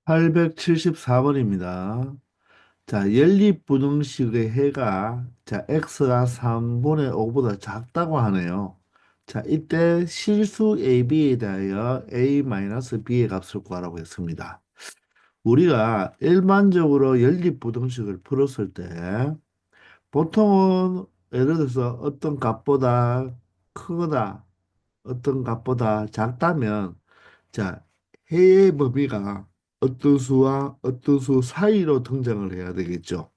874번입니다. 자, 연립분홍식의 해가 x가 3분의 5보다 작다고 하네요. 자, 이때 실수 AB에 대하여 A-B의 값을 구하라고 했습니다. 우리가 일반적으로 연립부등식을 풀었을 때 보통은 예를 들어서 어떤 값보다 크거나 어떤 값보다 작다면 자, 해의 범위가 어떤 수와 어떤 수 사이로 등장을 해야 되겠죠.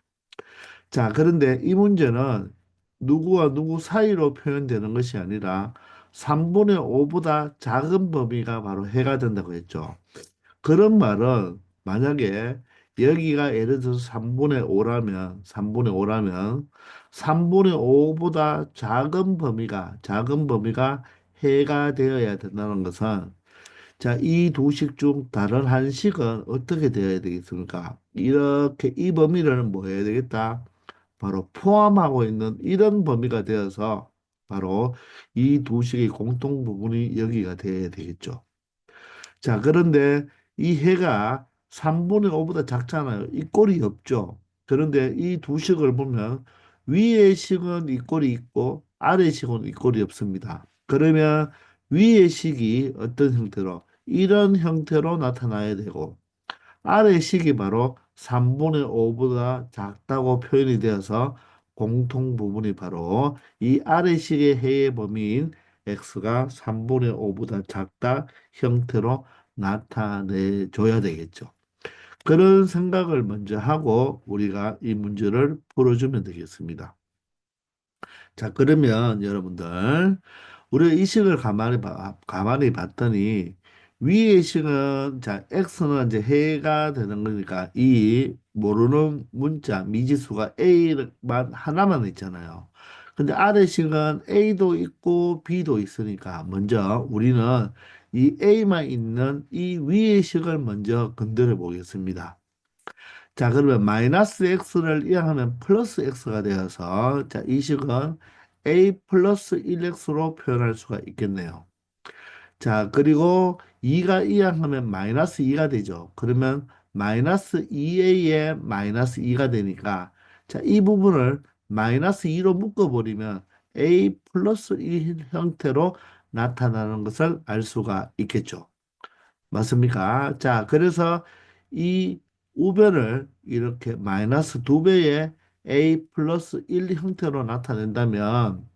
자, 그런데 이 문제는 누구와 누구 사이로 표현되는 것이 아니라 3분의 5보다 작은 범위가 바로 해가 된다고 했죠. 그런 말은 만약에 여기가 예를 들어서 3분의 5라면 3분의 5보다 작은 범위가 해가 되어야 된다는 것은 자, 이 두 식 중 다른 한 식은 어떻게 되어야 되겠습니까? 이렇게 이 범위를 뭐 해야 되겠다? 바로 포함하고 있는 이런 범위가 되어서 바로 이 두 식의 공통 부분이 여기가 되어야 되겠죠. 자, 그런데 이 해가 3분의 5보다 작잖아요. 이 꼴이 없죠. 그런데 이 두 식을 보면 위의 식은 이 꼴이 있고 아래 식은 이 꼴이 없습니다. 그러면 위의 식이 어떤 형태로? 이런 형태로 나타나야 되고 아래 식이 바로 3분의 5보다 작다고 표현이 되어서 공통 부분이 바로 이 아래 식의 해의 범위인 x가 3분의 5보다 작다 형태로 나타내 줘야 되겠죠. 그런 생각을 먼저 하고 우리가 이 문제를 풀어주면 되겠습니다. 자, 그러면 여러분들, 우리가 이 식을 가만히 봤더니, 위의 식은, 자, x는 이제 해가 되는 거니까, 이 모르는 문자, 미지수가 a만, 하나만 있잖아요. 근데 아래 식은 a도 있고 b도 있으니까, 먼저 우리는 이 a만 있는 이 위의 식을 먼저 건드려 보겠습니다. 자, 그러면 마이너스 x를 이항하면 플러스 x가 되어서 자, 이 식은 a 플러스 1x로 표현할 수가 있겠네요. 자, 그리고 2가 이항하면 마이너스 2가 되죠. 그러면 마이너스 2a에 마이너스 2가 되니까 자, 이 부분을 마이너스 2로 묶어버리면 a 플러스 1 형태로 나타나는 것을 알 수가 있겠죠. 맞습니까? 자, 그래서 이 우변을 이렇게 마이너스 2배의 a 플러스 1 형태로 나타낸다면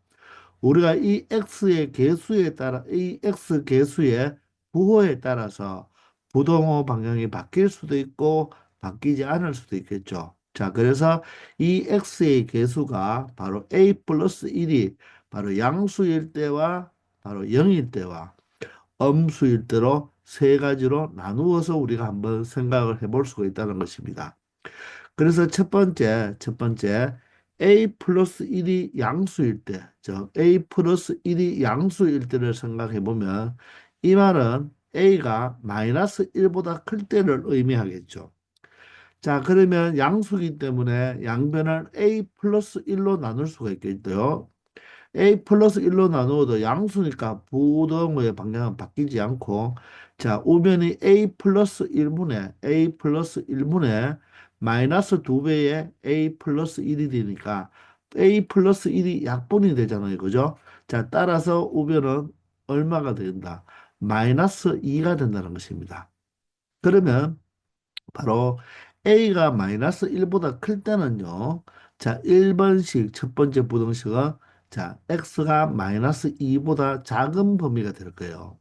우리가 이 x의 개수에 따라 이 x 개수의 부호에 따라서 부동호 방향이 바뀔 수도 있고 바뀌지 않을 수도 있겠죠. 자, 그래서 이 x의 개수가 바로 a 플러스 1이 바로 양수일 때와 바로 0일 때와 엄수일 때로 세 가지로 나누어서 우리가 한번 생각을 해볼 수가 있다는 것입니다. 그래서 첫 번째, a 플러스 1이 양수일 때, 즉 a 플러스 1이 양수일 때를 생각해 보면 이 말은 a가 마이너스 1보다 클 때를 의미하겠죠. 자, 그러면 양수이기 때문에 양변을 a 플러스 1로 나눌 수가 있겠죠. a 플러스 1로 나누어도 양수니까 부등호의 방향은 바뀌지 않고 자 우변이 a 플러스 1분의 마이너스 2배의 a 플러스 1이 되니까 a 플러스 1이 약분이 되잖아요. 그죠? 자 따라서 우변은 얼마가 된다? 마이너스 2가 된다는 것입니다. 그러면 바로 A가 마이너스 1보다 클 때는요. 자, 1번식 첫 번째 부등식은 자, X가 마이너스 2보다 작은 범위가 될 거예요.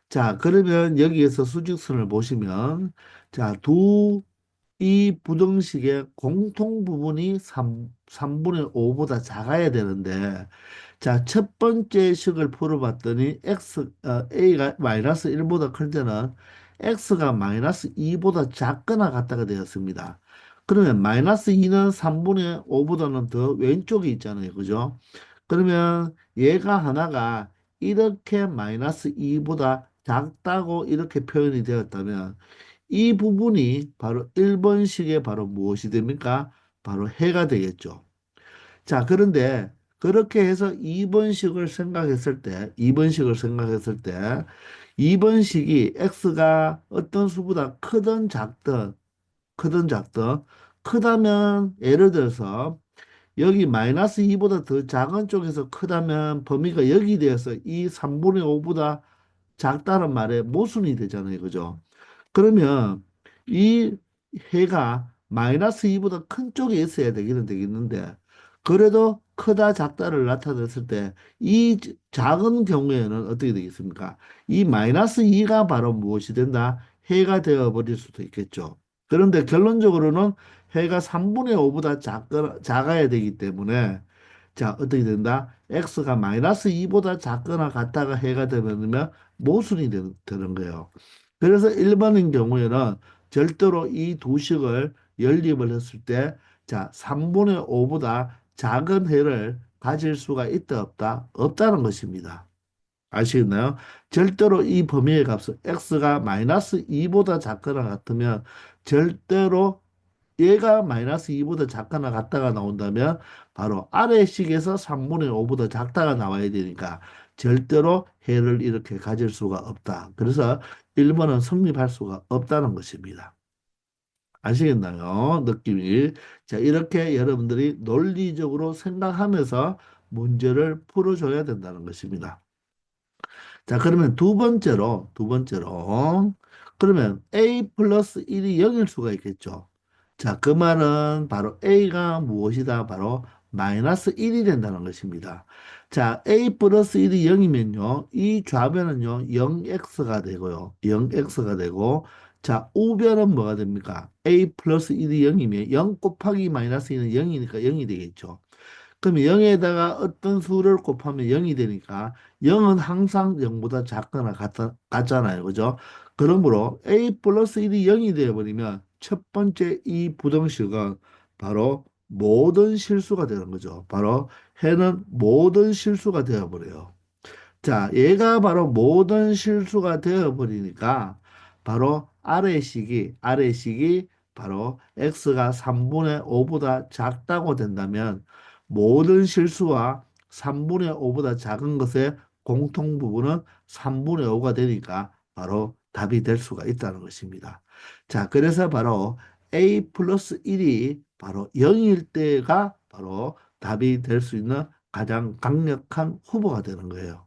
자, 그러면 여기에서 수직선을 보시면 자, 이 부등식의 공통 부분이 3분의 5보다 작아야 되는데 자, 첫 번째 식을 풀어봤더니 A가 마이너스 1보다 클 때는 X가 마이너스 2보다 작거나 같다가 되었습니다. 그러면 마이너스 2는 3분의 5보다는 더 왼쪽에 있잖아요. 그죠? 그러면 얘가 하나가 이렇게 마이너스 2보다 작다고 이렇게 표현이 되었다면 이 부분이 바로 1번식의 바로 무엇이 됩니까? 바로 해가 되겠죠. 자, 그런데 그렇게 해서 2번식을 생각했을 때 2번 식이 x가 어떤 수보다 크든 작든 크다면 예를 들어서 여기 마이너스 2보다 더 작은 쪽에서 크다면 범위가 여기 되어서 이 3분의 5보다 작다는 말에 모순이 되잖아요. 그죠? 그러면 이 해가 마이너스 2보다 큰 쪽에 있어야 되기는 되겠는데 그래도 크다 작다를 나타냈을 때 이 작은 경우에는 어떻게 되겠습니까? 이 마이너스 2가 바로 무엇이 된다? 해가 되어 버릴 수도 있겠죠. 그런데 결론적으로는 해가 3분의 5보다 작아야 되기 때문에 자, 어떻게 된다? x가 마이너스 2보다 작거나 같다가 해가 되면 모순이 되는 거예요. 그래서 일반인 경우에는 절대로 이 도식을 연립을 했을 때, 자, 3분의 5보다 작은 해를 가질 수가 있다, 없다? 없다는 것입니다. 아시겠나요? 절대로 이 범위의 값은 x가 마이너스 2보다 작거나 같으면 절대로 얘가 마이너스 2보다 작거나 같다가 나온다면 바로 아래 식에서 3분의 5보다 작다가 나와야 되니까 절대로 해를 이렇게 가질 수가 없다. 그래서 1번은 성립할 수가 없다는 것입니다. 아시겠나요? 느낌이. 자, 이렇게 여러분들이 논리적으로 생각하면서 문제를 풀어줘야 된다는 것입니다. 자, 그러면 두 번째로, 그러면 A 플러스 1이 0일 수가 있겠죠. 자, 그 말은 바로 A가 무엇이다? 바로 마이너스 1이 된다는 것입니다. 자, A 플러스 1이 0이면요, 이 좌변은요, 0x가 되고요, 0x가 되고, 자, 우변은 뭐가 됩니까? A 플러스 1이 0이면 0 곱하기 마이너스 1은 0이니까 0이 되겠죠. 그럼 0에다가 어떤 수를 곱하면 0이 되니까 0은 항상 0보다 작거나 같잖아요. 그죠? 그러므로 a 플러스 1이 0이 되어버리면 첫 번째 이 부등식은 바로 모든 실수가 되는 거죠. 바로 해는 모든 실수가 되어버려요. 자, 얘가 바로 모든 실수가 되어버리니까 바로 아래식이 바로 x가 3분의 5보다 작다고 된다면 모든 실수와 3분의 5보다 작은 것의 공통 부분은 3분의 5가 되니까 바로 답이 될 수가 있다는 것입니다. 자, 그래서 바로 a 플러스 1이 바로 0일 때가 바로 답이 될 수 있는 가장 강력한 후보가 되는 거예요.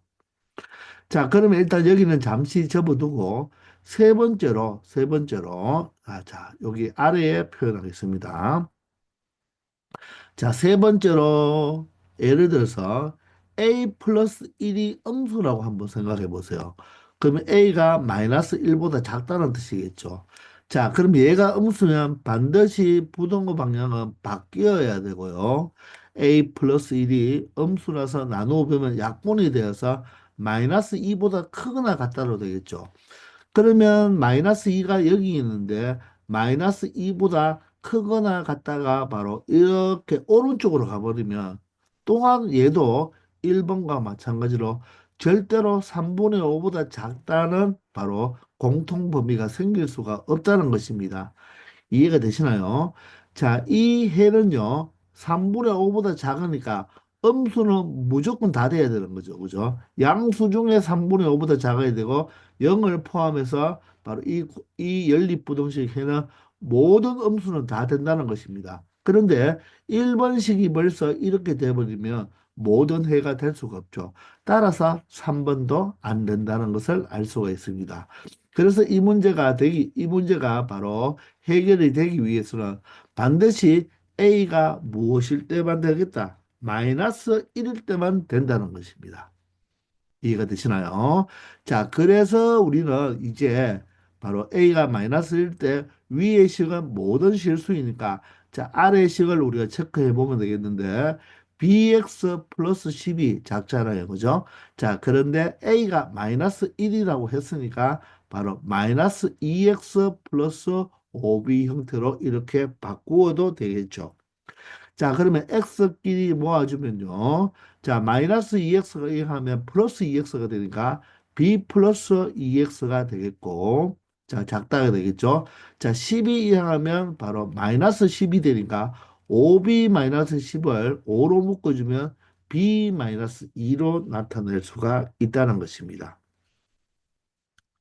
자, 그러면 일단 여기는 잠시 접어두고 세 번째로, 자, 여기 아래에 표현하겠습니다. 자, 세 번째로 예를 들어서 a 플러스 1이 음수라고 한번 생각해 보세요. 그러면 a가 마이너스 1보다 작다는 뜻이겠죠. 자, 그럼 얘가 음수면 반드시 부등호 방향은 바뀌어야 되고요. a 플러스 1이 음수라서 나누어 보면 약분이 되어서 마이너스 2보다 크거나 같다로 되겠죠. 그러면 마이너스 2가 여기 있는데 마이너스 2보다 크거나 같다가 바로 이렇게 오른쪽으로 가버리면 또한 얘도 1번과 마찬가지로 절대로 3분의 5보다 작다는 바로 공통 범위가 생길 수가 없다는 것입니다. 이해가 되시나요? 자, 이 해는요, 3분의 5보다 작으니까 음수는 무조건 다 돼야 되는 거죠. 그죠? 양수 중에 3분의 5보다 작아야 되고 0을 포함해서 바로 이 연립부등식 해는 모든 음수는 다 된다는 것입니다. 그런데 1번식이 벌써 이렇게 돼버리면 모든 해가 될 수가 없죠. 따라서 3번도 안 된다는 것을 알 수가 있습니다. 그래서 이 문제가 바로 해결이 되기 위해서는 반드시 A가 무엇일 때만 되겠다? 마이너스 1일 때만 된다는 것입니다. 이해가 되시나요? 자, 그래서 우리는 이제 바로 A가 마이너스 1일 때 위의 식은 모든 실수이니까 자, 아래 식을 우리가 체크해 보면 되겠는데 bx 플러스 10이 작잖아요. 그죠? 자, 그런데 A가 마이너스 1이라고 했으니까 바로 마이너스 2x 플러스 5b 형태로 이렇게 바꾸어도 되겠죠. 자, 그러면 x끼리 모아주면요. 자, 마이너스 2x가 이하면 플러스 2x가 되니까 b 플러스 2x가 되겠고, 자, 작다가 되겠죠. 자, 10이 이항하면 바로 마이너스 10이 되니까 5b 마이너스 10을 5로 묶어주면 b 마이너스 2로 나타낼 수가 있다는 것입니다.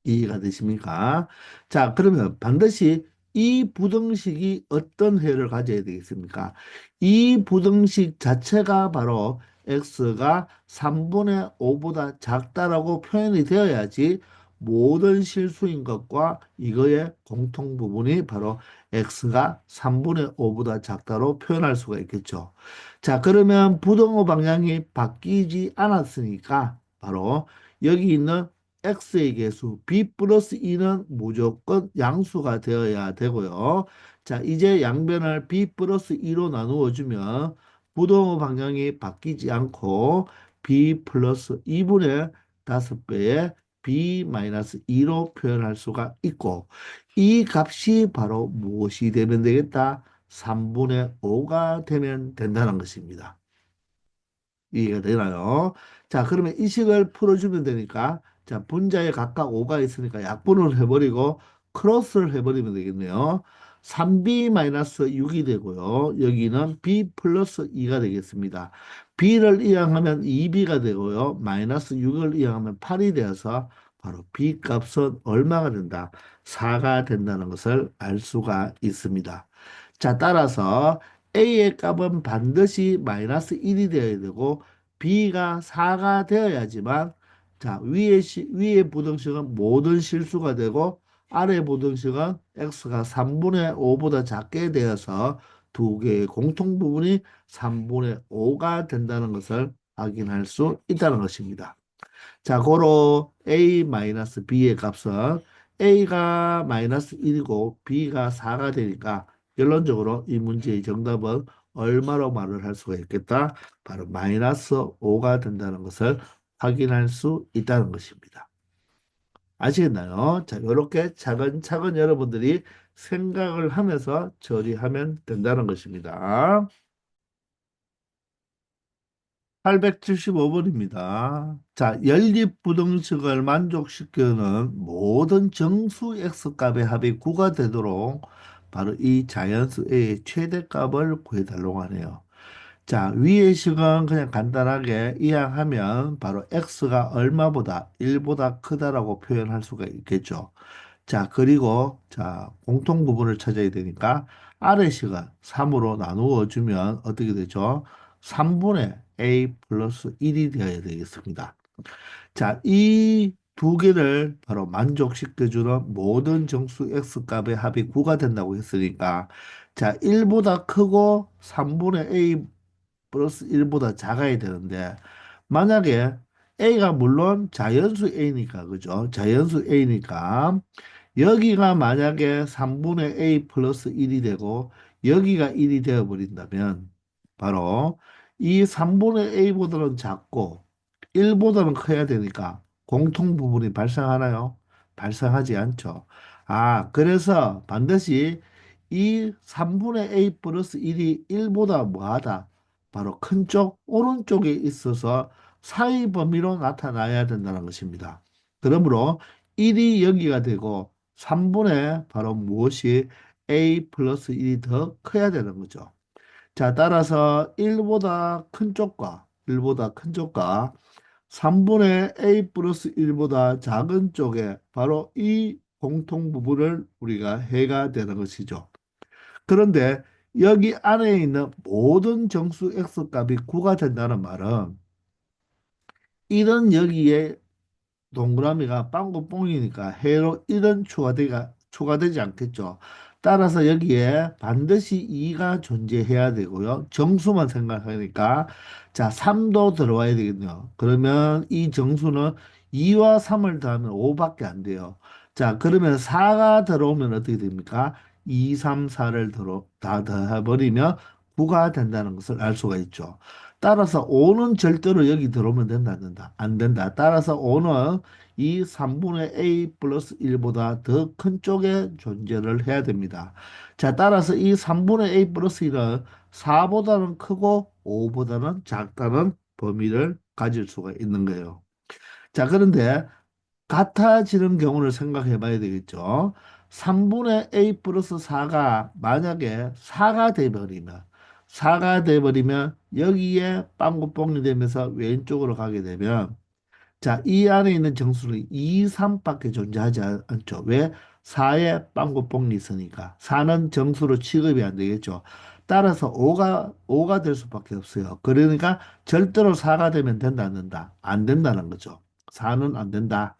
이해가 되십니까? 자, 그러면 반드시 이 부등식이 어떤 해를 가져야 되겠습니까? 이 부등식 자체가 바로 x가 3분의 5보다 작다라고 표현이 되어야지 모든 실수인 것과 이거의 공통 부분이 바로 x가 3분의 5보다 작다로 표현할 수가 있겠죠. 자, 그러면 부등호 방향이 바뀌지 않았으니까 바로 여기 있는 x의 개수 b 플러스 2는 무조건 양수가 되어야 되고요. 자, 이제 양변을 b 플러스 2로 나누어 주면 부동호 방향이 바뀌지 않고 b 플러스 2분의 5배의 b 마이너스 2로 표현할 수가 있고 이 값이 바로 무엇이 되면 되겠다? 3분의 5가 되면 된다는 것입니다. 이해가 되나요? 자, 그러면 이 식을 풀어주면 되니까, 자, 분자에 각각 5가 있으니까 약분을 해버리고, 크로스를 해버리면 되겠네요. 3b-6이 되고요. 여기는 b 플러스 2가 되겠습니다. b를 이항하면 2b가 되고요. 마이너스 6을 이항하면 8이 되어서 바로 b 값은 얼마가 된다? 4가 된다는 것을 알 수가 있습니다. 자, 따라서 A의 값은 반드시 마이너스 1이 되어야 되고 B가 4가 되어야지만 자, 위의 부등식은 모든 실수가 되고 아래 부등식은 X가 3분의 5보다 작게 되어서 두 개의 공통 부분이 3분의 5가 된다는 것을 확인할 수 있다는 것입니다. 자, 고로 A-B의 값은 A가 마이너스 1이고 B가 4가 되니까 결론적으로 이 문제의 정답은 얼마로 말을 할 수가 있겠다? 바로 마이너스 5가 된다는 것을 확인할 수 있다는 것입니다. 아시겠나요? 자, 이렇게 차근차근 여러분들이 생각을 하면서 처리하면 된다는 것입니다. 875번입니다. 자, 연립부등식을 만족시키는 모든 정수 x값의 합이 9가 되도록 바로 이 자연수 a의 최대값을 구해달라고 하네요. 자, 위의 식은 그냥 간단하게 이항하면 바로 x가 얼마보다 1보다 크다라고 표현할 수가 있겠죠. 자, 그리고 자, 공통 부분을 찾아야 되니까 아래 식은 3으로 나누어 주면 어떻게 되죠? 3분의 a 플러스 1이 되어야 되겠습니다. 자, 이 두 개를 바로 만족시켜주는 모든 정수 x 값의 합이 9가 된다고 했으니까 자, 1보다 크고 3분의 a 플러스 1보다 작아야 되는데 만약에 a가 물론 자연수 a니까 그죠? 자연수 a니까 여기가 만약에 3분의 a 플러스 1이 되고 여기가 1이 되어 버린다면 바로 이 3분의 a보다는 작고 1보다는 커야 되니까 공통 부분이 발생하나요? 발생하지 않죠. 아, 그래서 반드시 이 3분의 a 플러스 1이 1보다 뭐하다? 바로 큰 쪽, 오른쪽에 있어서 사이 범위로 나타나야 된다는 것입니다. 그러므로 1이 여기가 되고 3분의 바로 무엇이 a 플러스 1이 더 커야 되는 거죠. 자, 따라서 1보다 큰 쪽과 3분의 a 플러스 1보다 작은 쪽에 바로 이 공통 부분을 우리가 해가 되는 것이죠. 그런데 여기 안에 있는 모든 정수 x 값이 9가 된다는 말은 이런 여기에 동그라미가 빵꾸 뽕이니까 해로 1은 추가되지 않겠죠. 따라서 여기에 반드시 2가 존재해야 되고요. 정수만 생각하니까 자 3도 들어와야 되겠네요. 그러면 이 정수는 2와 3을 더하면 5밖에 안 돼요. 자 그러면 4가 들어오면 어떻게 됩니까? 2, 3, 4를 다 더해버리면 9가 된다는 것을 알 수가 있죠. 따라서 5는 절대로 여기 들어오면 된다, 안 된다? 안 된다. 따라서 5는 이 3분의 a 플러스 1보다 더 큰 쪽에 존재를 해야 됩니다. 자, 따라서 이 3분의 a 플러스 1은 4보다는 크고 5보다는 작다는 범위를 가질 수가 있는 거예요. 자, 그런데 같아지는 경우를 생각해 봐야 되겠죠. 3분의 a 플러스 4가 만약에 4가 돼버리면 여기에 빵구뽕이 되면서 왼쪽으로 가게 되면 자, 이 안에 있는 정수는 2, 3밖에 존재하지 않죠. 왜? 4에 빵꾸뽕이 있으니까. 4는 정수로 취급이 안 되겠죠. 따라서 5가 될 수밖에 없어요. 그러니까 절대로 4가 되면 된다, 안 된다? 안 된다는 거죠. 4는 안 된다.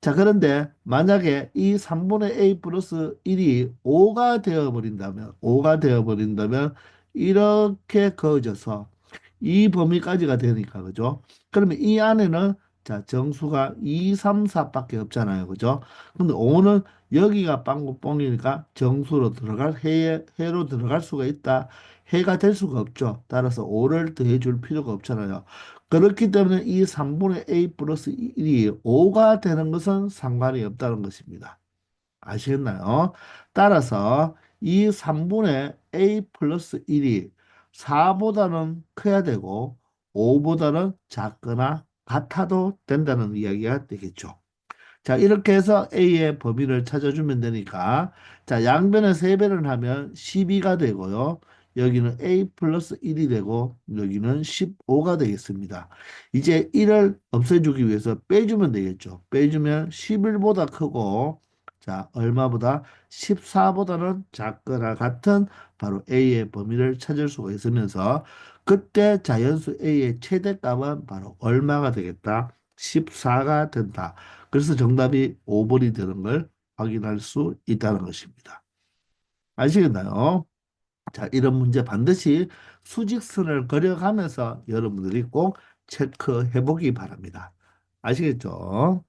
자, 그런데 만약에 이 3분의 a 플러스 1이 5가 되어버린다면, 이렇게 그어져서 이 범위까지가 되니까, 그죠? 그러면 이 안에는 자, 정수가 2, 3, 4밖에 없잖아요. 그죠? 근데 5는 여기가 빵구 뻥이니까 정수로 해로 들어갈 수가 있다. 해가 될 수가 없죠. 따라서 5를 더해 줄 필요가 없잖아요. 그렇기 때문에 이 3분의 a 플러스 1이 5가 되는 것은 상관이 없다는 것입니다. 아시겠나요? 따라서 이 3분의 a 플러스 1이 4보다는 커야 되고 5보다는 작거나 같아도 된다는 이야기가 되겠죠. 자, 이렇게 해서 A의 범위를 찾아주면 되니까, 자, 양변에 세배를 하면 12가 되고요. 여기는 A 플러스 1이 되고, 여기는 15가 되겠습니다. 이제 1을 없애주기 위해서 빼주면 되겠죠. 빼주면 11보다 크고, 자, 얼마보다? 14보다는 작거나 같은 바로 A의 범위를 찾을 수가 있으면서, 그때 자연수 A의 최대값은 바로 얼마가 되겠다? 14가 된다. 그래서 정답이 5번이 되는 걸 확인할 수 있다는 것입니다. 아시겠나요? 자, 이런 문제 반드시 수직선을 그려가면서 여러분들이 꼭 체크해 보기 바랍니다. 아시겠죠?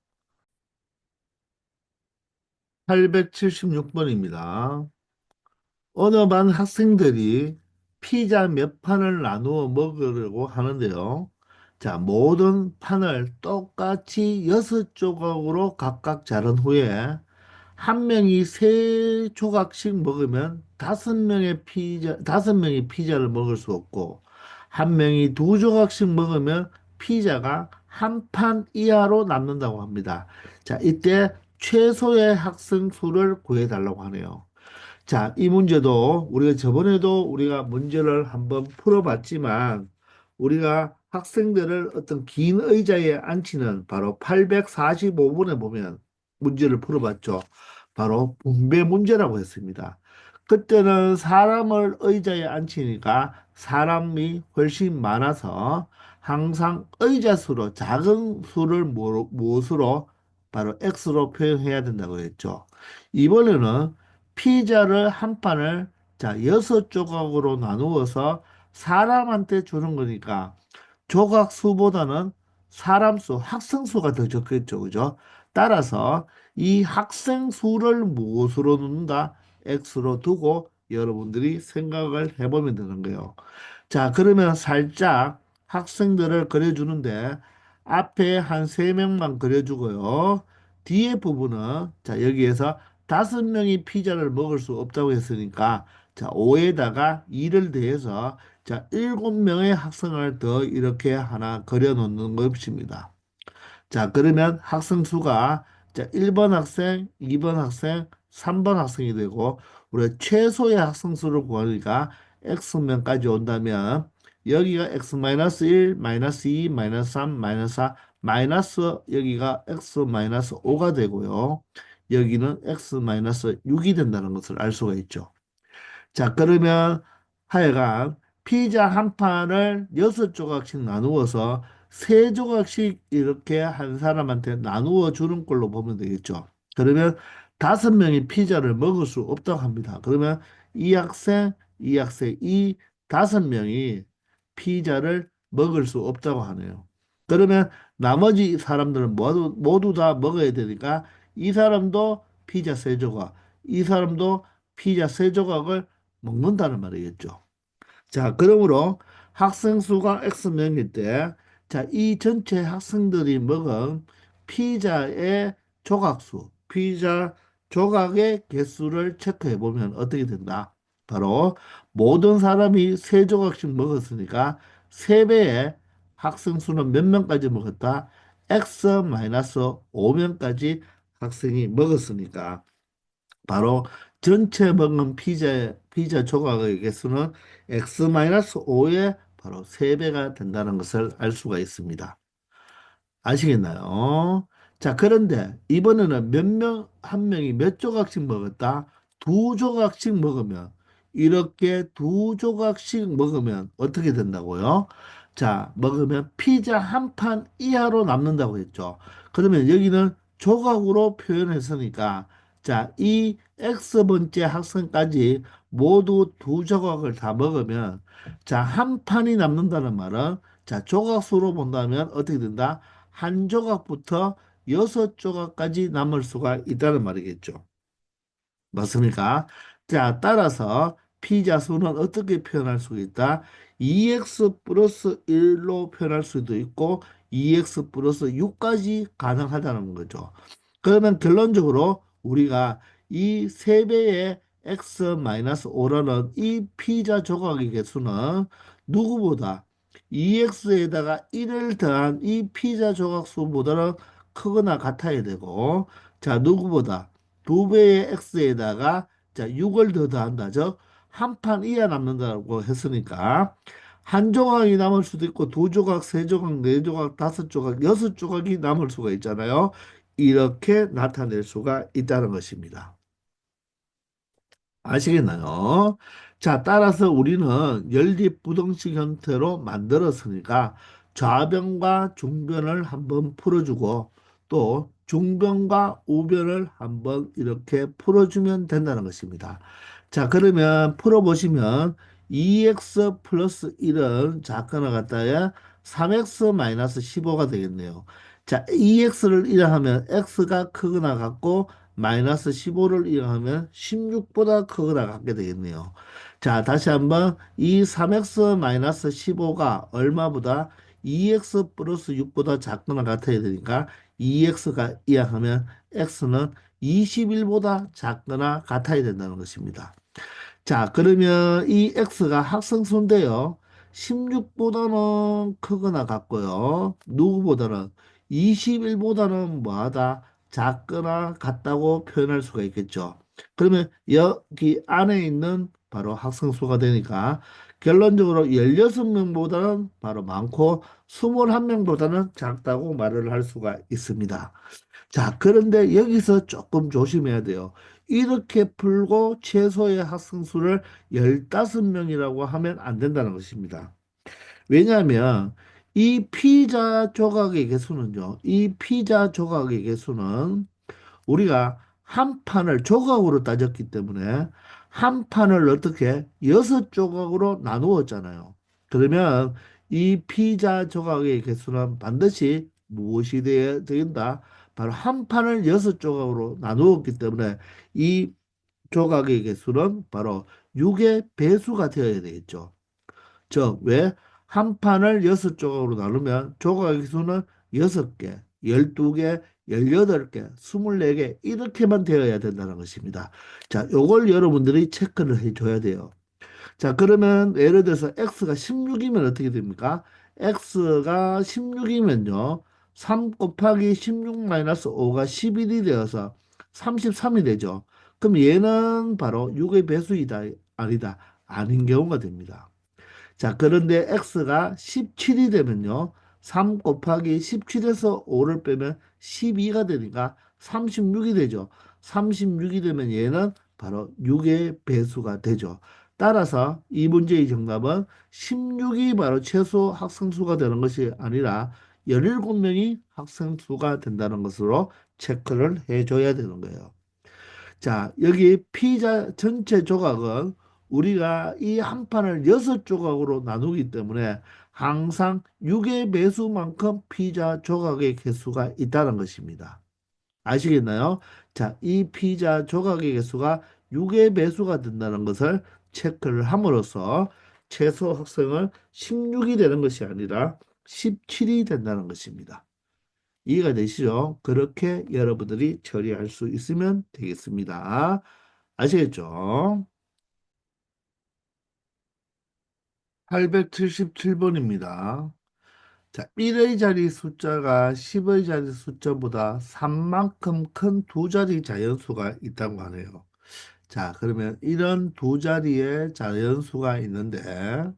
876번입니다. 어느 반 학생들이 피자 몇 판을 나누어 먹으려고 하는데요. 자, 모든 판을 똑같이 6조각으로 각각 자른 후에 한 명이 3조각씩 먹으면 5명이 피자를 먹을 수 없고, 한 명이 2조각씩 먹으면 피자가 한 판 이하로 남는다고 합니다. 자, 이때 최소의 학생 수를 구해달라고 하네요. 자, 이 문제도 우리가 저번에도 우리가 문제를 한번 풀어봤지만, 우리가 학생들을 어떤 긴 의자에 앉히는 바로 845번에 보면 문제를 풀어봤죠. 바로 분배 문제라고 했습니다. 그때는 사람을 의자에 앉히니까 사람이 훨씬 많아서 항상 의자 수로 작은 수를 무엇으로 바로 x로 표현해야 된다고 했죠. 이번에는 피자를 한 판을 자, 6조각으로 나누어서 사람한테 주는 거니까 조각 수보다는 사람 수, 학생 수가 더 적겠죠. 그죠? 따라서 이 학생 수를 무엇으로 놓는다? X로 두고 여러분들이 생각을 해보면 되는 거예요. 자, 그러면 살짝 학생들을 그려주는데 앞에 한 세명만 그려주고요. 뒤에 부분은 자, 여기에서 5명이 피자를 먹을 수 없다고 했으니까 자, 5에다가 2를 더해서 자, 7명의 학생을 더 이렇게 하나 그려 놓는 것입니다. 자, 그러면 학생 수가 자, 1번 학생, 2번 학생, 3번 학생이 되고 우리가 최소의 학생 수를 구하니까 x면까지 온다면 여기가 x-1, -2, -3, -4, 마이너스 여기가 x-5가 되고요. 여기는 x-6이 된다는 것을 알 수가 있죠. 자, 그러면 하여간 피자 한 판을 6조각씩 나누어서 3조각씩 이렇게 한 사람한테 나누어 주는 걸로 보면 되겠죠. 그러면 5명이 피자를 먹을 수 없다고 합니다. 그러면 이 학생, 이 5명이 피자를 먹을 수 없다고 하네요. 그러면 나머지 사람들은 모두 다 먹어야 되니까 이 사람도 피자 3조각, 이 사람도 피자 3조각을 먹는다는 말이겠죠. 자, 그러므로 학생 수가 X명일 때, 자, 이 전체 학생들이 먹은 피자의 조각수, 피자 조각의 개수를 체크해 보면 어떻게 된다? 바로 모든 사람이 3조각씩 먹었으니까 3배의 학생 수는 몇 명까지 먹었다? X-5명까지 학생이 먹었으니까 바로 전체 먹은 피자 조각의 개수는 x-5의 바로 3배가 된다는 것을 알 수가 있습니다. 아시겠나요? 자, 그런데 이번에는 몇 명, 한 명이 몇 조각씩 먹었다? 두 조각씩 먹으면, 이렇게 두 조각씩 먹으면 어떻게 된다고요? 자, 먹으면 피자 한 판 이하로 남는다고 했죠. 그러면 여기는 조각으로 표현했으니까, 자, 이 X번째 학생까지 모두 두 조각을 다 먹으면, 자, 한 판이 남는다는 말은, 자, 조각수로 본다면 어떻게 된다? 한 조각부터 여섯 조각까지 남을 수가 있다는 말이겠죠. 맞습니까? 자, 따라서 피자 수는 어떻게 표현할 수 있다? 2x 플러스 1로 표현할 수도 있고 2x 플러스 6까지 가능하다는 거죠. 그러면 결론적으로 우리가 이 세배의 x-5라는 이 피자 조각의 개수는 누구보다 2x에다가 1을 더한 이 피자 조각 수보다는 크거나 같아야 되고, 자, 누구보다 두 배의 x에다가 자 6을 더 더한다. 즉, 한 판 이하 남는다고 했으니까 한 조각이 남을 수도 있고 두 조각, 세 조각, 네 조각, 다섯 조각, 여섯 조각이 남을 수가 있잖아요. 이렇게 나타낼 수가 있다는 것입니다. 아시겠나요? 자, 따라서 우리는 연립부등식 형태로 만들었으니까 좌변과 중변을 한번 풀어주고 또 중변과 우변을 한번 이렇게 풀어주면 된다는 것입니다. 자, 그러면 풀어보시면 2x 플러스 1은 작거나 같다야 3x 마이너스 15가 되겠네요. 자, 2x를 1 하면 x가 크거나 같고 마이너스 15를 이용하면 16보다 크거나 같게 되겠네요. 자, 다시 한번 이 3x 마이너스 15가 얼마보다 2x 플러스 6보다 작거나 같아야 되니까 2x가 이항하면 x는 21보다 작거나 같아야 된다는 것입니다. 자, 그러면 이 x가 합성수인데요. 16보다는 크거나 같고요. 누구보다는 21보다는 뭐하다? 작거나 같다고 표현할 수가 있겠죠. 그러면 여기 안에 있는 바로 합성수가 되니까 결론적으로 16명보다는 바로 많고 21명보다는 작다고 말을 할 수가 있습니다. 자, 그런데 여기서 조금 조심해야 돼요. 이렇게 풀고 최소의 학생수를 15명이라고 하면 안 된다는 것입니다. 왜냐하면 이 피자 조각의 개수는요, 이 피자 조각의 개수는 우리가 한 판을 조각으로 따졌기 때문에 한 판을 어떻게 여섯 조각으로 나누었잖아요. 그러면 이 피자 조각의 개수는 반드시 무엇이 되어야 된다? 바로 한 판을 여섯 조각으로 나누었기 때문에 이 조각의 개수는 바로 6의 배수가 되어야 되겠죠. 즉, 왜? 한 판을 여섯 조각으로 나누면 조각의 수는 여섯 개, 12개, 18개, 24개 이렇게만 되어야 된다는 것입니다. 자, 요걸 여러분들이 체크를 해줘야 돼요. 자, 그러면 예를 들어서 x가 16이면 어떻게 됩니까? x가 16이면요. 3 곱하기 16 마이너스 5가 11이 되어서 33이 되죠. 그럼 얘는 바로 6의 배수이다, 아니다, 아닌 경우가 됩니다. 자, 그런데 x가 17이 되면요. 3 곱하기 17에서 5를 빼면 12가 되니까 36이 되죠. 36이 되면 얘는 바로 6의 배수가 되죠. 따라서 이 문제의 정답은 16이 바로 최소 학생수가 되는 것이 아니라 17명이 학생수가 된다는 것으로 체크를 해줘야 되는 거예요. 자, 여기 피자 전체 조각은 우리가 이 한 판을 여섯 조각으로 나누기 때문에 항상 6의 배수만큼 피자 조각의 개수가 있다는 것입니다. 아시겠나요? 자, 이 피자 조각의 개수가 6의 배수가 된다는 것을 체크를 함으로써 최소 학생은 16이 되는 것이 아니라 17이 된다는 것입니다. 이해가 되시죠? 그렇게 여러분들이 처리할 수 있으면 되겠습니다. 아시겠죠? 877번입니다. 자, 1의 자리 숫자가 10의 자리 숫자보다 3만큼 큰 두 자리 자연수가 있다고 하네요. 자, 그러면 이런 두 자리의 자연수가 있는데,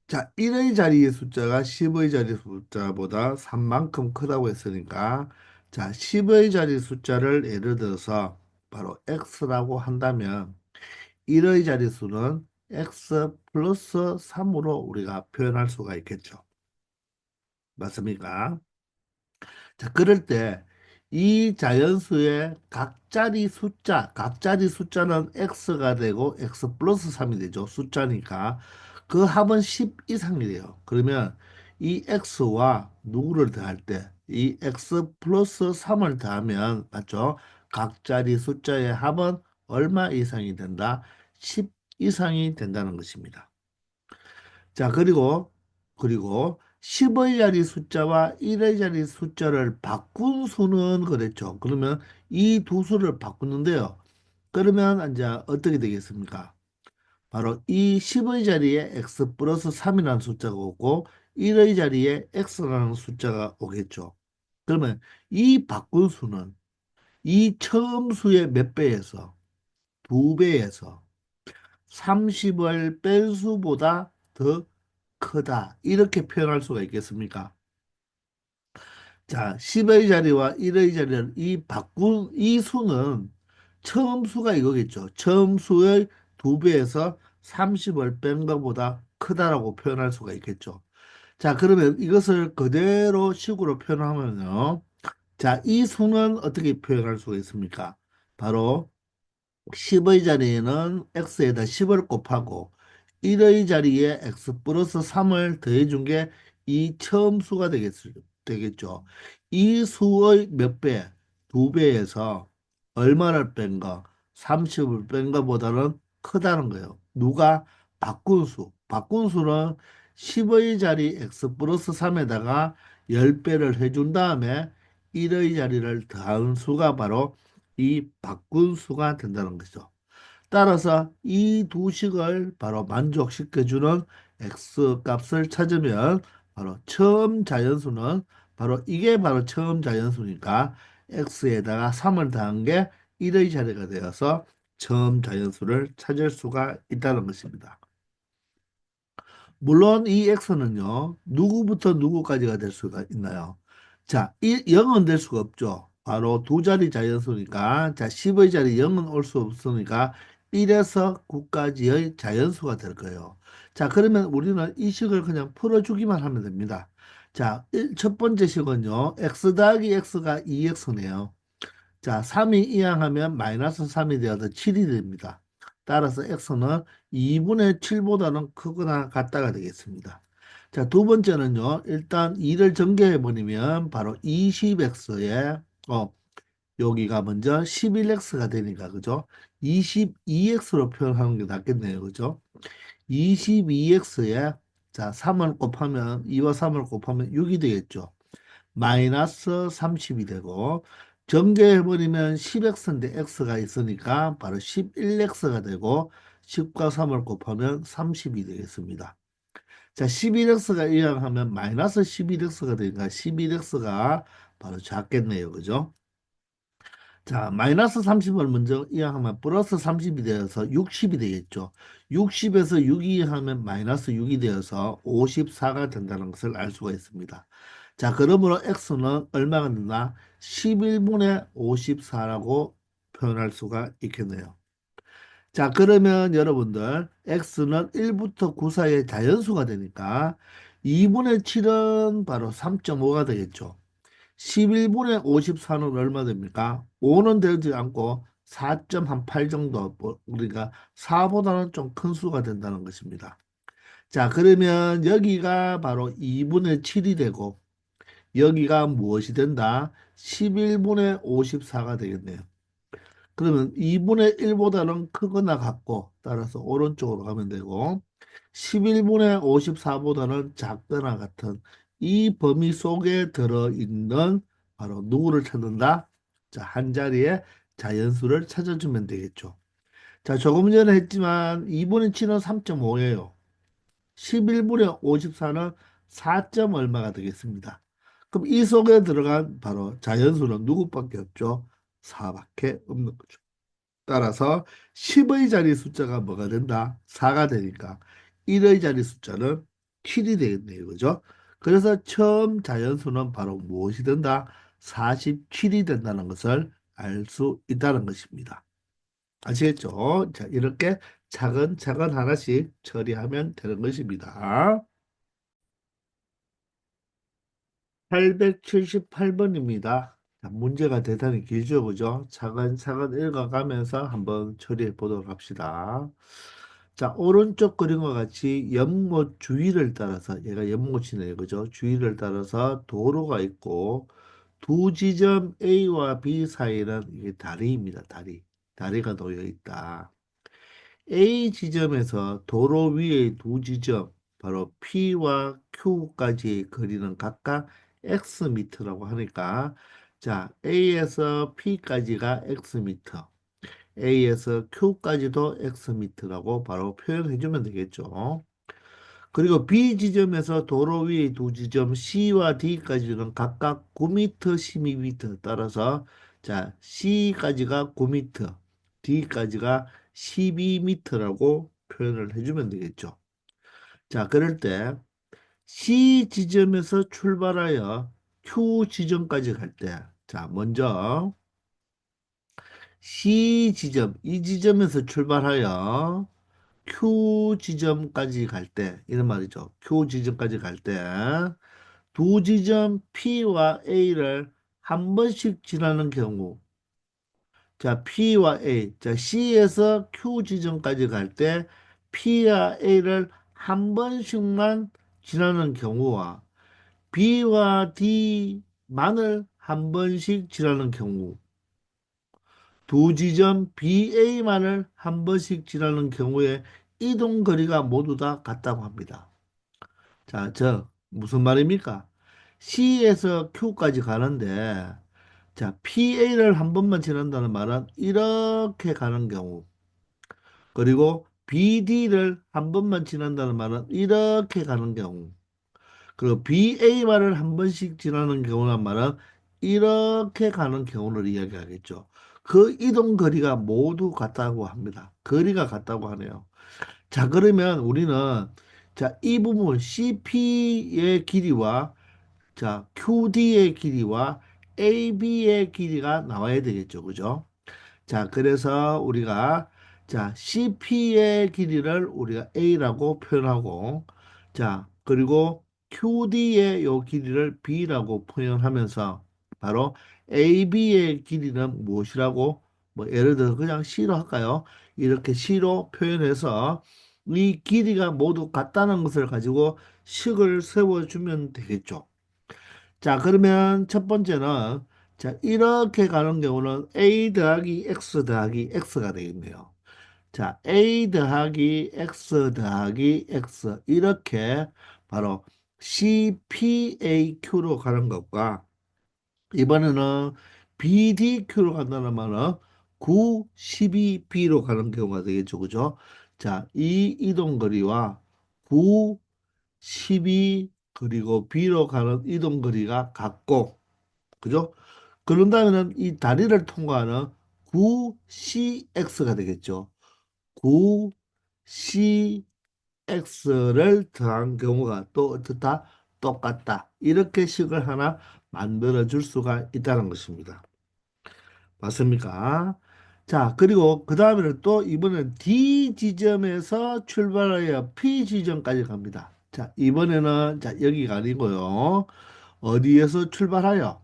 자, 1의 자리의 숫자가 10의 자리 숫자보다 3만큼 크다고 했으니까 자, 10의 자리 숫자를 예를 들어서 바로 x라고 한다면 1의 자릿수는 x 플러스 3으로 우리가 표현할 수가 있겠죠. 맞습니까? 자, 그럴 때 이 자연수의 각자리 숫자는 x가 되고 x 플러스 3이 되죠. 숫자니까 그 합은 10 이상이 돼요. 그러면 이 x와 누구를 더할 때 이 x 플러스 3을 더하면 맞죠? 각자리 숫자의 합은 얼마 이상이 된다? 10 이상이 된다는 것입니다. 자, 그리고 10의 자리 숫자와 1의 자리 숫자를 바꾼 수는 그랬죠. 그러면 이 두 수를 바꾸는데요. 그러면 이제 어떻게 되겠습니까? 바로 이 10의 자리에 x 플러스 3이라는 숫자가 오고 1의 자리에 x라는 숫자가 오겠죠. 그러면 이 바꾼 수는 이 처음 수의 몇 배에서 두 배에서 30을 뺀 수보다 더 크다. 이렇게 표현할 수가 있겠습니까? 자, 10의 자리와 1의 자리를 이 바꾼 이 수는 처음 수가 이거겠죠. 처음 수의 두 배에서 30을 뺀 것보다 크다라고 표현할 수가 있겠죠. 자, 그러면 이것을 그대로 식으로 표현하면요. 자, 이 수는 어떻게 표현할 수가 있습니까? 바로 10의 자리에는 x에다 10을 곱하고 1의 자리에 x 플러스 3을 더해준 게 이 처음 수가 되겠죠. 이 수의 몇 배? 두 배에서 얼마를 뺀 거? 30을 뺀 거보다는 크다는 거예요. 누가? 바꾼 수. 바꾼 수는 10의 자리 x 플러스 3에다가 10배를 해준 다음에 1의 자리를 더한 수가 바로 이 바꾼 수가 된다는 거죠. 따라서 이 두 식을 바로 만족시켜주는 x 값을 찾으면 바로 처음 자연수는 바로 이게 바로 처음 자연수니까 x에다가 3을 더한 게 1의 자리가 되어서 처음 자연수를 찾을 수가 있다는 것입니다. 물론 이 x는요, 누구부터 누구까지가 될 수가 있나요? 자, 이 0은 될 수가 없죠. 바로 두 자리 자연수니까, 자, 10의 자리 0은 올 수 없으니까 1에서 9까지의 자연수가 될 거예요. 자, 그러면 우리는 이 식을 그냥 풀어주기만 하면 됩니다. 자, 첫 번째 식은요, x 더하기 x가 2x네요. 자, 3이 이항하면 마이너스 3이 되어서 7이 됩니다. 따라서 x는 2분의 7보다는 크거나 같다가 되겠습니다. 자, 두 번째는요. 일단 2를 전개해 버리면 바로 20x에 여기가 먼저 11x가 되니까 그죠? 22x로 표현하는 게 낫겠네요. 그죠? 22x에 자, 3을 곱하면 2와 3을 곱하면 6이 되겠죠. 마이너스 30이 되고 전개해버리면 10x인데 x가 있으니까 바로 11x가 되고 10과 3을 곱하면 30이 되겠습니다. 자, 11x가 이항하면 마이너스 11x가 되니까 11x가 바로 작겠네요. 그죠? 자, 마이너스 30을 먼저 이항하면 플러스 30이 되어서 60이 되겠죠. 60에서 6이 하면 마이너스 6이 되어서 54가 된다는 것을 알 수가 있습니다. 자, 그러므로 x는 얼마가 되나? 11분의 54라고 표현할 수가 있겠네요. 자, 그러면 여러분들 x는 1부터 9 사이의 자연수가 되니까 2분의 7은 바로 3.5가 되겠죠. 11분의 54는 얼마 됩니까? 5는 되지 않고 4.8 정도, 우리가 4보다는 좀 큰 수가 된다는 것입니다. 자, 그러면 여기가 바로 2분의 7이 되고, 여기가 무엇이 된다? 11분의 54가 되겠네요. 그러면 2분의 1보다는 크거나 같고, 따라서 오른쪽으로 가면 되고, 11분의 54보다는 작거나 같은 이 범위 속에 들어있는 바로 누구를 찾는다? 자, 한 자리에 자연수를 찾아주면 되겠죠. 자, 조금 전에 했지만 2분의 7은 3.5예요. 11분의 54는 4. 얼마가 되겠습니다. 그럼 이 속에 들어간 바로 자연수는 누구밖에 없죠? 4밖에 없는 거죠. 따라서 10의 자리 숫자가 뭐가 된다? 4가 되니까 1의 자리 숫자는 47이 되겠네요. 그죠? 그래서 처음 자연수는 바로 무엇이 된다? 47이 된다는 것을 알 수 있다는 것입니다. 아시겠죠? 자, 이렇게 차근차근 하나씩 처리하면 되는 것입니다. 878번입니다. 문제가 대단히 길죠, 그죠? 차근차근 읽어가면서 한번 처리해 보도록 합시다. 자, 오른쪽 그림과 같이 연못 주위를 따라서, 얘가 연못이네요, 그죠? 주위를 따라서 도로가 있고, 두 지점 A와 B 사이는 이게 다리입니다, 다리. 다리가 놓여 있다. A 지점에서 도로 위의 두 지점, 바로 P와 Q까지의 거리는 각각 X미터라고 하니까, 자, A에서 P까지가 X미터, A에서 Q까지도 X미터라고 바로 표현해주면 되겠죠. 그리고 B 지점에서 도로 위의 두 지점 C와 D까지는 각각 9m, 12m 따라서 자, C까지가 9m, D까지가 12m라고 표현을 해주면 되겠죠. 자, 그럴 때 C 지점에서 출발하여 Q 지점까지 갈 때, 자, 먼저 C 지점, 이 지점에서 출발하여 Q 지점까지 갈 때, 이런 말이죠. Q 지점까지 갈 때, 두 지점 P와 A를 한 번씩 지나는 경우, 자, P와 A, 자, C에서 Q 지점까지 갈 때, P와 A를 한 번씩만 지나는 경우와 B와 D만을 한 번씩 지나는 경우, 두 지점 BA만을 한 번씩 지나는 경우에 이동 거리가 모두 다 같다고 합니다. 자, 무슨 말입니까? C에서 Q까지 가는데, 자, PA를 한 번만 지난다는 말은 이렇게 가는 경우, 그리고 BD를 한 번만 지난다는 말은 이렇게 가는 경우, 그리고 BA만을 한 번씩 지나는 경우란 말은 이렇게 가는 경우를 이야기하겠죠. 그 이동 거리가 모두 같다고 합니다. 거리가 같다고 하네요. 자, 그러면 우리는 자, 이 부분 CP의 길이와 자, QD의 길이와 AB의 길이가 나와야 되겠죠. 그죠? 자, 그래서 우리가 자, CP의 길이를 우리가 A라고 표현하고 자, 그리고 QD의 요 길이를 B라고 표현하면서 바로 AB의 길이는 무엇이라고 뭐 예를 들어 그냥 C로 할까요? 이렇게 C로 표현해서 이 길이가 모두 같다는 것을 가지고 식을 세워주면 되겠죠. 자, 그러면 첫 번째는 자, 이렇게 가는 경우는 A 더하기 X 더하기 X가 되겠네요. 자, A 더하기 X 더하기 X 이렇게 바로 CPAQ로 가는 것과 이번에는 BDQ로 간다는 말은 9, 12B로 가는 경우가 되겠죠. 그죠? 자, 이 이동거리와 9, 12 그리고 B로 가는 이동거리가 같고 그죠? 그런다면은 이 다리를 통과하는 9CX가 되겠죠. 9CX를 더한 경우가 또 어떻다? 똑같다. 이렇게 식을 하나 만들어 줄 수가 있다는 것입니다. 맞습니까? 자, 그리고 그 다음에는 또 이번엔 D 지점에서 출발하여 P 지점까지 갑니다. 자, 이번에는 자, 여기가 아니고요. 어디에서 출발하여?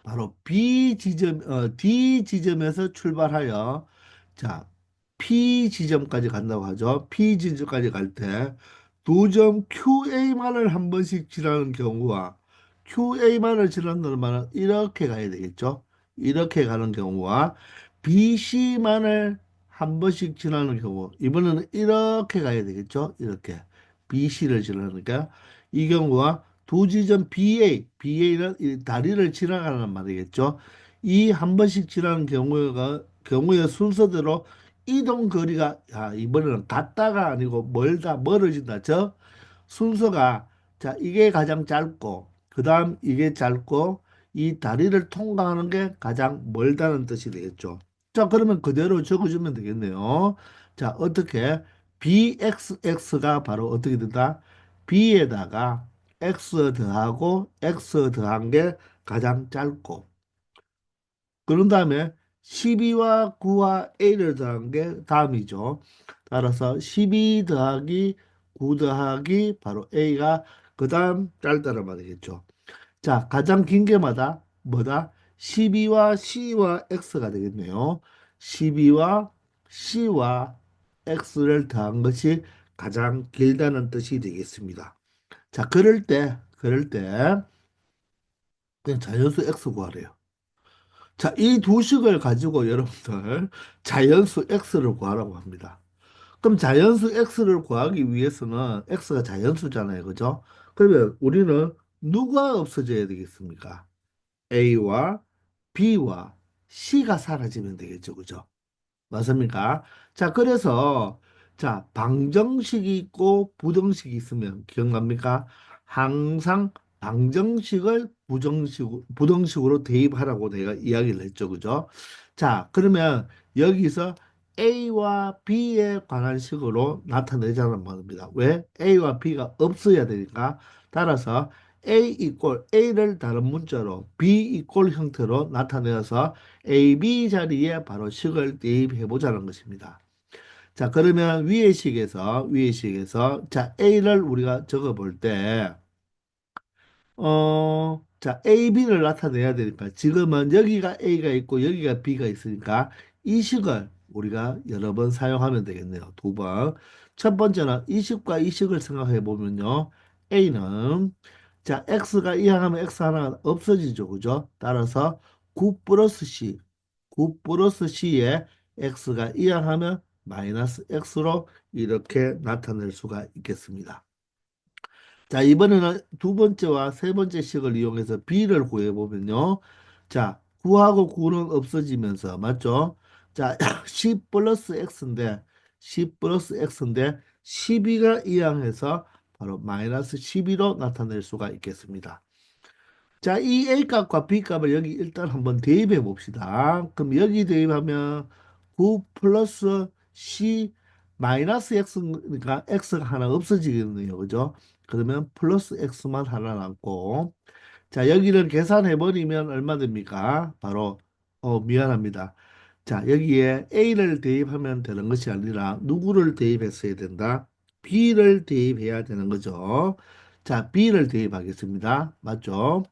바로 D 지점에서 출발하여 자, P 지점까지 간다고 하죠. P 지점까지 갈 때 두 점 QA만을 한 번씩 지나는 경우와 QA만을 지난다는 말은 이렇게 가야 되겠죠. 이렇게 가는 경우와 BC만을 한 번씩 지나는 경우 이번에는 이렇게 가야 되겠죠. 이렇게 BC를 지나니까 이 경우와 두 지점 BA는 이 다리를 지나가는 말이겠죠. 이 한 번씩 지나는 경우의 순서대로 이동 거리가 이번에는 같다가 아니고 멀어진다. 저 순서가 자 이게 가장 짧고 그다음 이게 짧고 이 다리를 통과하는 게 가장 멀다는 뜻이 되겠죠. 자 그러면 그대로 적어주면 되겠네요. 자 어떻게 bxx가 바로 어떻게 된다? b에다가 x 더하고 x 더한 게 가장 짧고 그런 다음에 12와 9와 a를 더한 게 다음이죠. 따라서 12 더하기 9 더하기 바로 a가 그 다음 짧다는 말이겠죠. 자, 가장 긴 게 뭐다? 12와 C와 X가 되겠네요. 12와 C와 X를 더한 것이 가장 길다는 뜻이 되겠습니다. 자, 그럴 때, 그냥 자연수 X 구하래요. 자, 이 두 식을 가지고 여러분들 자연수 X를 구하라고 합니다. 그럼 자연수 X를 구하기 위해서는 X가 자연수잖아요. 그죠? 그러면 우리는 누가 없어져야 되겠습니까? A와 B와 C가 사라지면 되겠죠. 그죠? 맞습니까? 자, 그래서, 자, 방정식이 있고 부등식이 있으면 기억납니까? 항상 방정식을 부등식으로 대입하라고 내가 이야기를 했죠. 그죠? 자, 그러면 여기서 A와 B에 관한 식으로 나타내자는 말입니다. 왜? A와 B가 없어야 되니까. 따라서 A를 다른 문자로 B 형태로 나타내어서 AB 자리에 바로 식을 대입해 보자는 것입니다. 자, 그러면 위의 식에서 자, A를 우리가 적어 볼 때, 자, A, B를 나타내야 되니까 지금은 여기가 A가 있고 여기가 B가 있으니까 이 식을 우리가 여러 번 사용하면 되겠네요. 두 번. 첫 번째는 이 식과 이 식을 생각해 보면요. A는 자, X가 이항하면 X 하나가 없어지죠. 그죠? 따라서 9 플러스 C, 9 플러스 C에 X가 이항하면 마이너스 X로 이렇게 나타낼 수가 있겠습니다. 자, 이번에는 두 번째와 세 번째 식을 이용해서 B를 구해보면요. 자, 9하고 9는 없어지면서, 맞죠? 자, 10 플러스 X인데, 10 플러스 X인데, 12가 이항해서 바로 마이너스 12로 나타낼 수가 있겠습니다. 자, 이 A 값과 B 값을 여기 일단 한번 대입해 봅시다. 그럼 여기 대입하면 9 플러스 C 마이너스 X니까 X가 하나 없어지겠네요. 그죠? 그러면 플러스 X만 하나 남고. 자, 여기를 계산해 버리면 얼마 됩니까? 바로, 미안합니다. 자, 여기에 A를 대입하면 되는 것이 아니라 누구를 대입했어야 된다? B를 대입해야 되는 거죠. 자, B를 대입하겠습니다. 맞죠?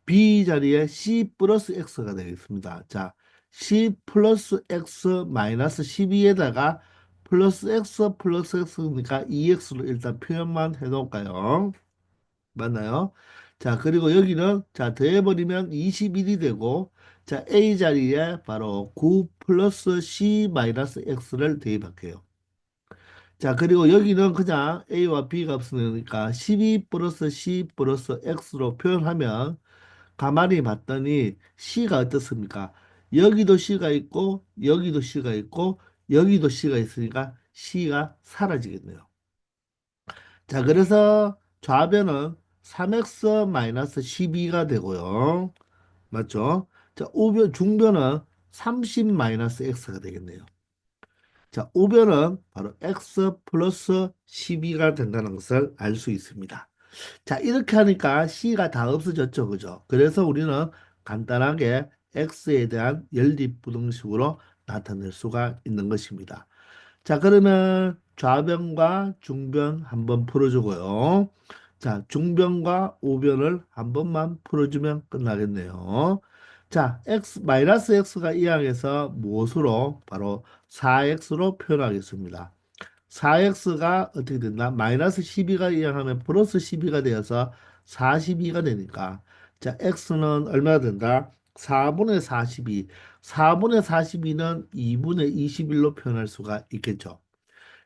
B 자리에 C 플러스 X가 되겠습니다. 자, C 플러스 X 마이너스 12에다가 플러스 X니까 2X로 일단 표현만 해놓을까요? 맞나요? 자, 그리고 여기는 자, 더해버리면 21이 되고 자, A 자리에 바로 9 플러스 C 마이너스 X를 대입할게요. 자, 그리고 여기는 그냥 A와 B가 없으니까 12 플러스 C 플러스 X로 표현하면 가만히 봤더니 C가 어떻습니까? 여기도 C가 있고 여기도 C가 있고 여기도 C가 있으니까 C가 사라지겠네요. 자, 그래서 좌변은 3x-12가 되고요. 맞죠? 자, 중변은 30-x가 되겠네요. 자, 우변은 바로 x 플러스 12가 된다는 것을 알 수 있습니다. 자, 이렇게 하니까 C가 다 없어졌죠. 그죠? 그래서 우리는 간단하게 X에 대한 연립부등식으로 나타낼 수가 있는 것입니다. 자, 그러면 좌변과 중변 한번 풀어주고요. 자, 중변과 우변을 한 번만 풀어주면 끝나겠네요. 자, 마이너스 x가 이항해서 무엇으로? 바로 4x로 표현하겠습니다. 4x가 어떻게 된다? 마이너스 12가 이항하면 플러스 12가 되어서 42가 되니까 자, x는 얼마나 된다? 4분의 42. 4분의 42는 2분의 21로 표현할 수가 있겠죠.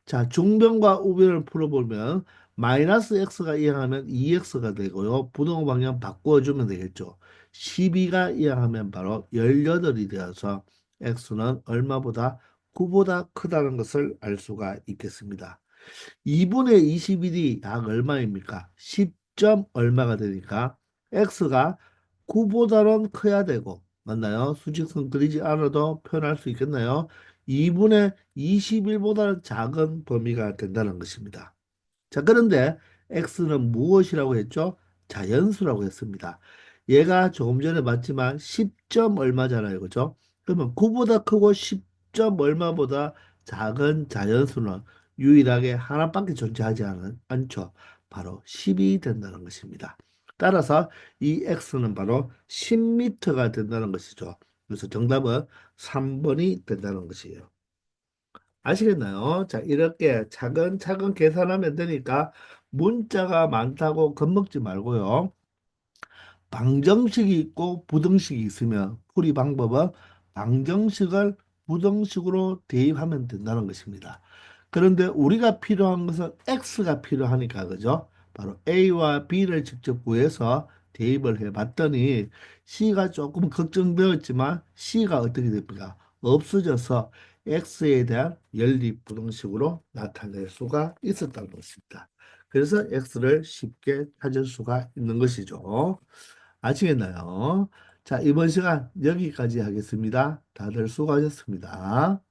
자, 중변과 우변을 풀어보면 마이너스 x가 이항하면 2x가 되고요. 부동 방향 바꾸어주면 되겠죠. 12가 이항하면 바로 18이 되어서 x는 얼마보다 9보다 크다는 것을 알 수가 있겠습니다. 2분의 21이 약 얼마입니까? 10점 얼마가 되니까 x가 9보다는 커야 되고 맞나요? 수직선 그리지 않아도 표현할 수 있겠나요? 2분의 21보다는 작은 범위가 된다는 것입니다. 자, 그런데 x는 무엇이라고 했죠? 자연수라고 했습니다. 얘가 조금 전에 봤지만 10점 얼마잖아요. 그죠? 그러면 9보다 크고 10점 얼마보다 작은 자연수는 유일하게 하나밖에 존재하지 않죠. 바로 10이 된다는 것입니다. 따라서 이 x는 바로 10m가 된다는 것이죠. 그래서 정답은 3번이 된다는 것이에요. 아시겠나요? 자, 이렇게 차근차근 계산하면 되니까 문자가 많다고 겁먹지 말고요. 방정식이 있고 부등식이 있으면 풀이 방법은 방정식을 부등식으로 대입하면 된다는 것입니다. 그런데 우리가 필요한 것은 x가 필요하니까 그죠? 바로 a와 b를 직접 구해서 대입을 해봤더니 c가 조금 걱정되었지만 c가 어떻게 됩니까? 없어져서 x에 대한 연립부등식으로 나타낼 수가 있었다는 것입니다. 그래서 x를 쉽게 찾을 수가 있는 것이죠. 아시겠나요? 자, 이번 시간 여기까지 하겠습니다. 다들 수고하셨습니다.